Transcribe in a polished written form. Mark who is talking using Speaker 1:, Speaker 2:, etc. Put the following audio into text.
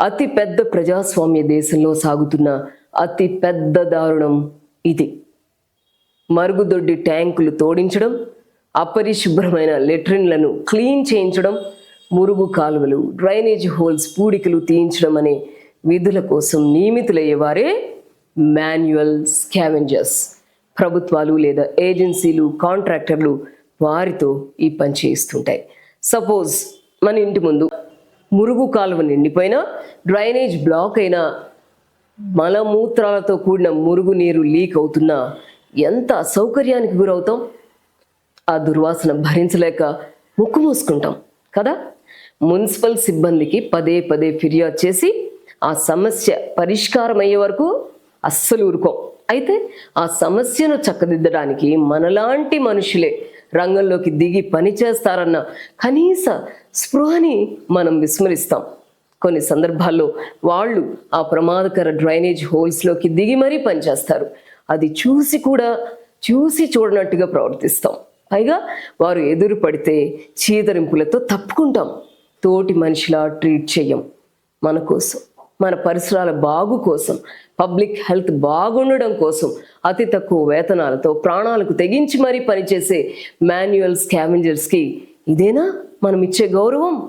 Speaker 1: అతి పెద్ద ప్రజాస్వామ్య దేశంలో సాగుతున్న అతి పెద్ద దారుణం ఇది. మరుగుదొడ్డి ట్యాంకులు తోడించడం, అపరిశుభ్రమైన లెట్రిన్లను క్లీన్ చేయించడం, మురుగు కాలువలు, డ్రైనేజ్ హోల్స్ పూడికలు తీయించడం అనే విధుల కోసం నియమితులయ్యేవారే మాన్యువల్ స్కావెంజర్స్. ప్రభుత్వాలు లేదా ఏజెన్సీలు, కాంట్రాక్టర్లు వారితో ఈ పని చేయిస్తుంటాయి. సపోజ్ మన ఇంటి ముందు మురుగు కాలువ నిండిపోయినా, డ్రైనేజ్ బ్లాక్ అయినా, మలమూత్రాలతో కూడిన మురుగు నీరు లీక్ అవుతున్నా ఎంత అసౌకర్యానికి గురవుతాం. ఆ దుర్వాసన భరించలేక ముక్కు మూసుకుంటాం కదా. మున్సిపల్ సిబ్బందికి పదే పదే ఫిర్యాదు చేసి ఆ సమస్య పరిష్కారం అయ్యే వరకు అస్సలు ఊరుకోం. అయితే ఆ సమస్యను చక్కదిద్దడానికి మనలాంటి మనుషులే రంగంలోకి దిగి పనిచేస్తారన్న కనీస స్పృహని మనం విస్మరిస్తాం. కొన్ని సందర్భాల్లో వాళ్ళు ఆ ప్రమాదకర డ్రైనేజ్ హోల్స్లోకి దిగి మరీ పనిచేస్తారు. అది చూసి చూడనట్టుగా ప్రవర్తిస్తాం. పైగా వారు ఎదురు పడితే చీదరింపులతో తప్పుకుంటాం. తోటి మనిషిలా ట్రీట్ చెయ్యం. మన కోసం, మన పరిసరాల బాగు కోసం, పబ్లిక్ హెల్త్ బాగుండడం కోసం అతి తక్కువ వేతనాలతో ప్రాణాలకు తెగించి మరీ పనిచేసే మాన్యువల్ స్కావెంజర్స్కి ఇదేనా మనం ఇచ్చే గౌరవం?